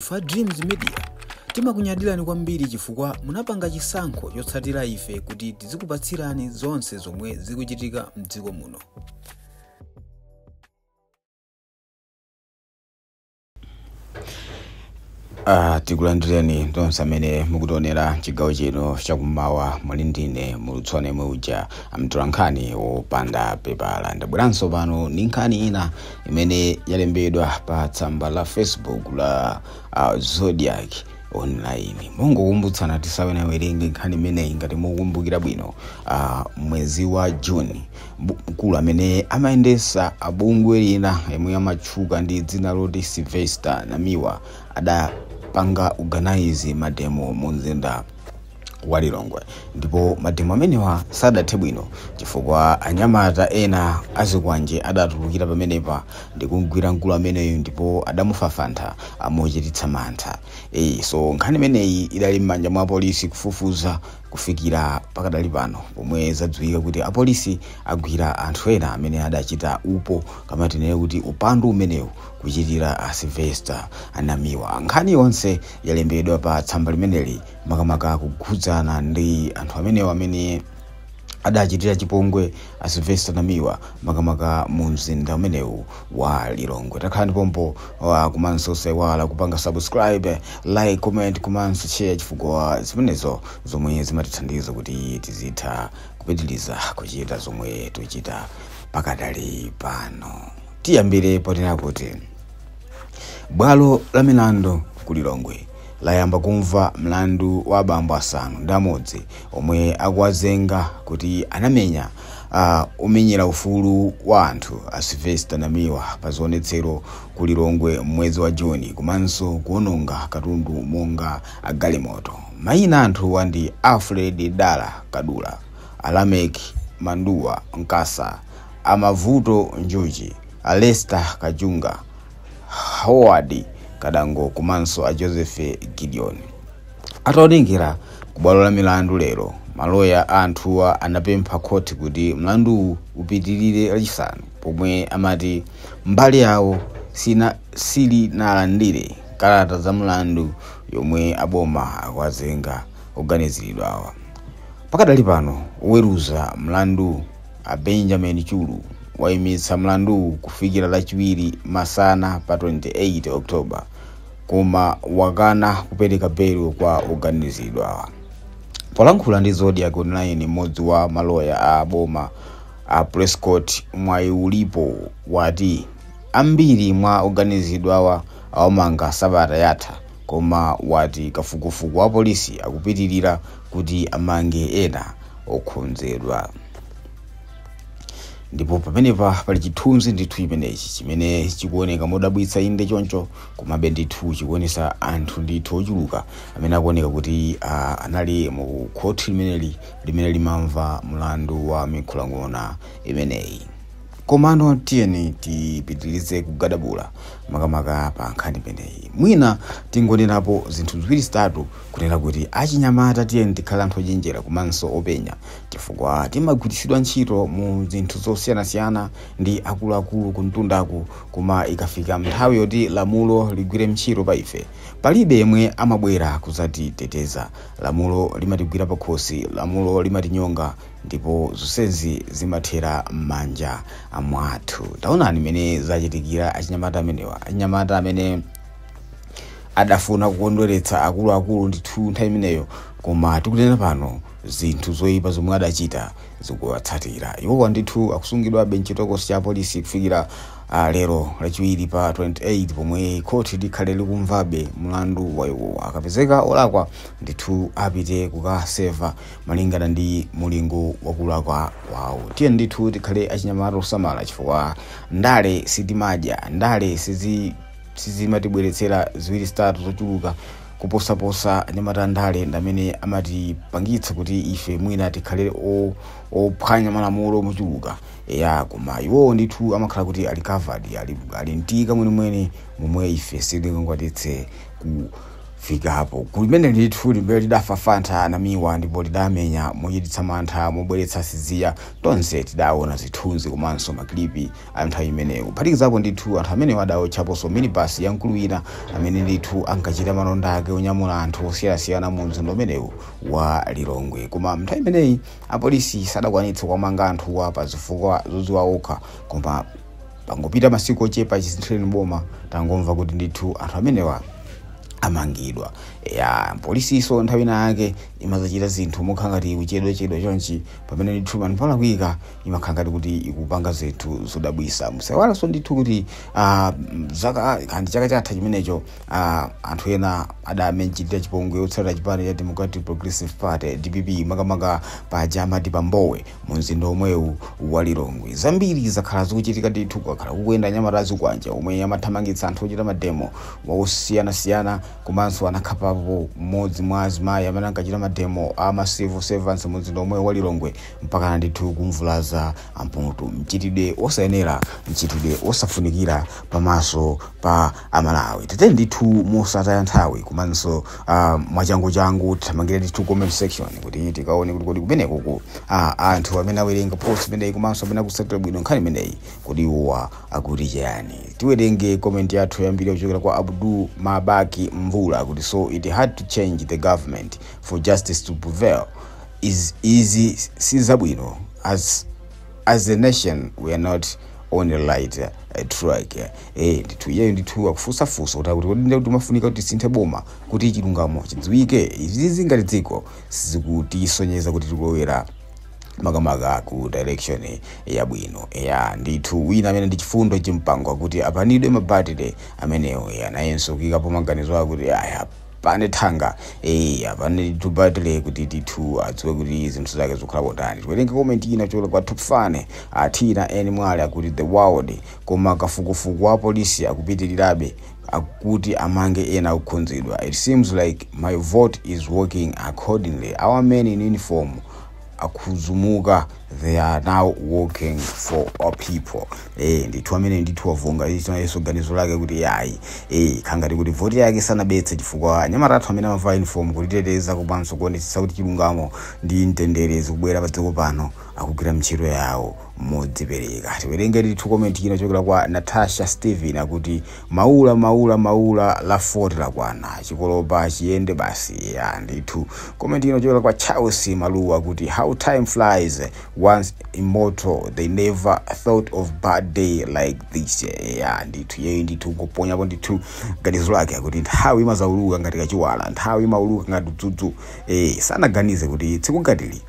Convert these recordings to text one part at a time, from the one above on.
Fa Dreams Media timakunyadilani kwambiri chifukwa munapanga chisankho chotsatira ife kuti tizikupatsirani zonse zomwe zikuchitika mdziko muno. Tikulandireni tonse amene mukutionera chigawo chino chakummawa muli ndine mulutsone mweuja amtolankhani wopanda pepala. Ndabweranso pano ndi nkhani ina imene yalembedwa pa tsamba la Facebook la Zodiac online. Mungokumbutsana tisawerenga nkhani imeneyi ngati mukumbukira bwino. Mwezi wa Juni mkulu amene amayendesa bungwe lina yemwe amatchuka ndi dzina loti Sylvester Namiwa adapanga organize mademo mu mzinda wa Lilongwe, ndipo mademo amenewa sadathe bwino chifukwa anyamata ena azikwanje adatulukira pamenepa ndi kugwira mkulu ameneyo ndipo adamufafantha amochititsa mantha. So nkhani imeneyi idali m'manja mwa polisi kufufuza kufikira pakadali pano pomwe zadziwika kuti apolisi agwira anthu ena amene adachita upo kamatinene kuti upandu umenewu kuchitira Sylvester Namiwa. Nkhani yonse yalembedwa pa tsamba limeneli makamaka kukhudzana ndi anthu amenewa amene adachitira chipongwe Sylvester Namiwa makamaka mu mzinda umenewu wa Lilongwe. Takhalani pompo kumanso sewala kupanga subscribe, like, comment, kumanso share chifukwa zimenezo zomwe zimatithandiza kuti tizitha kupitiliza kuchita zomwe tuchita pakadali pano. Tiyambire potena kuti bwalo la milandu ku Lilongwe layamba kumva mlandu wa abambo asanu ndi amodzi omwe akuwazenga kuti anamenya umenyera ufulu wa anthu Sylvester Namiwa pa zionetsero ku Lilongwe mwezi wa Juni komanso kuononga katundu monga galimoto. Mayina anthu ndi Alfred Dala Kadula, Alamek Manduwa Nkasa, Amavuto Njuchi, Alesta Kajunga, Howard Kadango komanso Joseph Gideon. Ataonekera ku bwalo la milandu lero, maloya anthuwa anapempha khoti kuti mlandu upitirire lachisanu pomwe amati mbali yawo silinalandire kalata za mlandu yomwe aboma akuwazenga oganiziridwawa. Pakadali pano oweruza mlandu Benjamin Chulu waimitsa mlandu kufikira lachiwiri masana pa 28 Oktoba koma wakana kupereka belo kwa oganiziridwawa. Polankhula ndi Zodiac online, mmodzi wa maloya a boma Prescott mwayi ulipo wati ambiri mwa oganiziridwawa awamanga sabata yatha koma wati kafukufuku wa polisi akupitirira kuti amange ena okhonzedwa. Ndipo pamenepa pali chithunzi ndithu imenechi chimene chikuoneka modabwitsa inde choncho komabe ndithu chikuonesa anthu ndithu ochuluka amene akuoneka kuti anali mu khoti limene limamva mlandu wa mikhulang'ona imeneyi. Komano tiyeni tipitirize kugadabula makamaka pa nkhani imeneyi. Mwina tingonenapo zinthu ziwiri zitatu kunena kuti achinyamata tiyeni tikhala anthu ochenjera komanso openya chifukwa timagwiritsidwa ntchito mu zinthu zosiyanasiyana ndi akuluakulu ku mtundaku, koma ikafika nthawi yoti lamulo ligwire ntchito pa ife palibe yemwe amabwera kuzatiteteza. Lamulo limatigwira pakhosi, lamulo limatinyonga, ndipo zonsezi zimathera m'manja mwathu. Taonani mene zachitikira achinyamata amenewa, achinyamata amene adafuna kukondweretsa akuluakulu ndithu nthawi imeneyo, koma tikunena pano zinthu zoyipa zomwe adachita zikuwatsatira. Iwowa ndithu akusungidwa benchitokosi cha polisi kufikira lero lachiwiri pa 28 pomwe khoti likhale likumvabe mlandu wa iwo. Akapezeka olakwa ndithu apite kukaseva malingana ndi mulingo wakulakwa kwawo. Tiye ndithu tikhale achinyamata osamala chifukwa ndale sitimadya, ndale sizimatibweretsera ziwiri zitatu zochuluka kuposaposa anyamata ndale ndamene amatipangitsa kuti ife mwina tikhale ophwanya malamulo mochuluka. Koma iwo ndithu amakhala kuti ali covered, ali mtika mwenemwene momwe ife sitingakwanitse fika hapo kulimene ndithu limene lidafafantha namiwa ndipo lidamenya mochititsa mantha mobweretsa siziya tonse tidaona zithunzi komanso maklipi a nthawi imeneyo kuphatikizapo ndithu anthu amene adaotchaponso minibus ya mkulu wina amene ndithu ankachita malonda ake onyamula anthu osiyanasiyana mu mzinda umenewu wa Lilongwe. Koma nthawi imeneyi apolisi sadakwanitse kumanga anthuwa pa zifukwa zodziwa okha, koma pangopita masiku ochepa chisinthireni boma tangomva kuti ndithu anthu amenewa amangidwa. Polisi so nthawi yake imazachita zinthu mokhangati kuchedwa chonchi pamene ndithu anthu palakwika imakhangati kuti ikupanga zinthu zodabwisa. Musayiwalenso ndithu kuti chaka chatha chimenecho anthu ena adamechitira chipongwe otsatira chipani cha Democratic Progressive Party DPP makamaka paja amati Pambowe mu mzinda omwewu wa Lilongwe. Zambiri zakhala zikuchitika ndithu kwakhala kuyenda nyamatazi kwanja omwe amathamangitsa anthu ochita mademo osiyanasiyana komanso anakhapapo mmodzi mwa azimayi amene ankachita mademo ama civil servants mu mzinda omwe wa Lilongwe mpaka ndithu kumvulaza ampuntu, mchitidwe osayenera, mchitidwe osafunikira pamaso pa Amalawi. Tete ndithu mosataya nthawi komanso mwachangu tithamangire ndithu comment section kuti tikaone kuti kumeneko anthu amene awerenga post imeneyi komanso amene akusatira bwino nkhani imeneyi kuti iwowa akuti chayani. Tiwerenge comment yathu yambiri kuchokera kwa Abdul Mabaki Mvula kuti so it had to change the government for justice to prevail is easy sizabwino as a nation we are not on the right track. Ndithu yeyo ndithu akufusafusa kuti ndinde kuti mafunika kuti sinthe boma kuti chilungamo chidziwike. Izi ngati dziko sizikutisonyeza kuti tikulowera makamaka ku direction yabwino. Ndithu wina amene ndi chifundo chimpango kuti apanidwe mabatire amenewo nayenso kuyikapo maganizo akuti pane thanga apane tubatire kuti ndithu adziwe kuti zinthu zake zikukhala botani. Tiwerenge comment ina chola kwa Tupfane athina eni mwale akuti the world koma kafukufuku wa polisi akupitirirabe akuti amange ena ukhudzidwa. It seems like my vote is working accordingly. Our men in uniform akuzumuka, they are now working for our people. Ndithu amene ndithu wavunga icho ganizo lake kuti khangati kuti vote yake sanabetse chifukwa anyamaratu amene amava uniform kuliteteza komanso kuonetsa kuti chilungamo ndi mtendere zikubwera pa dziko pano akugwira ntchito yawo modzipereka. Tiwerenge ndithu comment ino chokera kwa Natasha Steven akuti maula la fort lakwana chikolopa chiyende basi. Ndithu comment ino chokera kwa Charles Maluwa akuti how time flies once immortal, they never thought of bad day like this. Ndithu yeyo ndithu kuponyapo ndithu ganizo lake akuti nthawi imazauluka ngati kachiwala, nthawi imauluka ngati dzudzu. Sanaganize kuti tsiku ngatili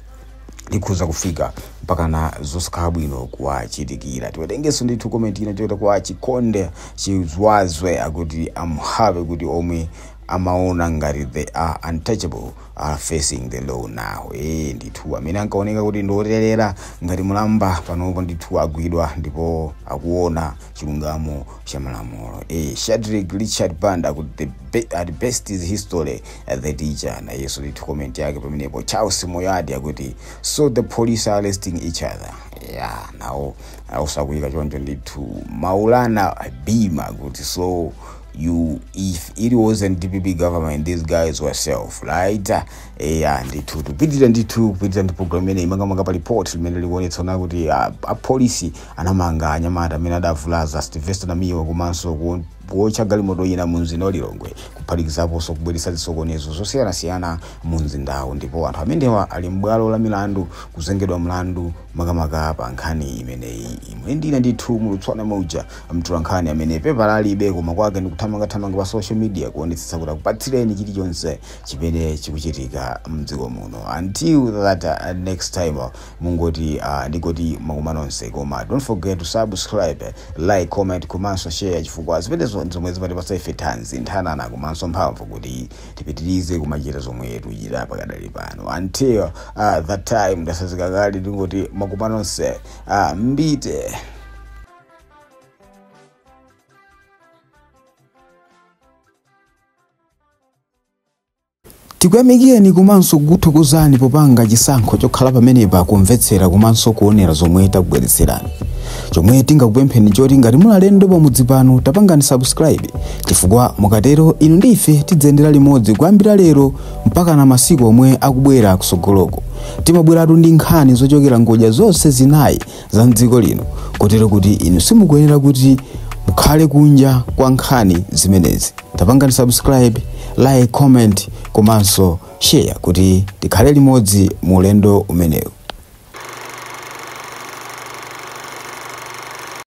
likhuza kufika mpaka na zosakhala bwino kuwachitikira. Tiwerengenso ndithu comment ina chokuti kwa Chikonde Chizwazwe akuti amhabe kuti omwe amaona ngati they are untouchable are facing the law now. Ndithu amene ankaoneka kuti ndoterera ngati mulamba panopo ndithu agwidwa ndipo akuona chilungamo cha malamulo. Shadrack Richard Banda kuti the best is history the teacher. Na yeso ndithu comment yake pamenepo. Charles Moyadi akuti so the police are arresting each other. Now ausakuyika choncho ndithu. Maulana Bima kuti so if it wasn't DPP government, these guys were self, right? Ndithu tupitira ndithu program ine imanga pa report limene likuonetsa kuti a police anamanga anyamata amene adavulaza Sylvester Namiwa komanso kuocha galimoto ina mu mzinda wa Lilongwe kuphatikizapo kubweretsa zisokonezo zosiyanasiyana mu mzindawo. Ndipo anthu amenewa ali m'bwalo la milandu kuzengedwa mlandu makamaka pa nkhani imeneyi. Imwe ndina ndithu mulutswana mauja mtulankhani amene pepa lalibe koma kwake ndi kuthamanga pa social media kuonetsa kuti akupatsireni chilichonse chimene chikuchitika mdziko muno. Until that next time mungoti ndikoti makumanonse koma don't forget to subscribe, like, comment komanso share chifukwa zimenezo zomwe zimati ife thanzi nthanana komanso mphamvu kuti tipitirize kumachita zomwe tuchita pakadali pano. Until that time ndasazika kale ndingoti makumanonse mbite. Tikuyamikeni komanso kuthokozani popanga chisankho chokhala pamenepa kumvetsera komanso kuonera zomwe takubweretserani. Chomwe tingakupempheni choti ngati muli alendo pamudzi pano tapangani subscribe, chifukwa mukatero inu ndife tidzendera limodzi kuyambira lero mpaka na masiku omwe akubwera kusogoloko. Timabweratu ndi nkhani zochokera ngodya zonse zinayi za mdziko lino, kotero kuti inu simukuyenera kuti mukhale kunja kwa nkhani zimenezi. Tapangani subscribe, like, comment komanso share kuti tikhale limodzi mu ulendo umenewu.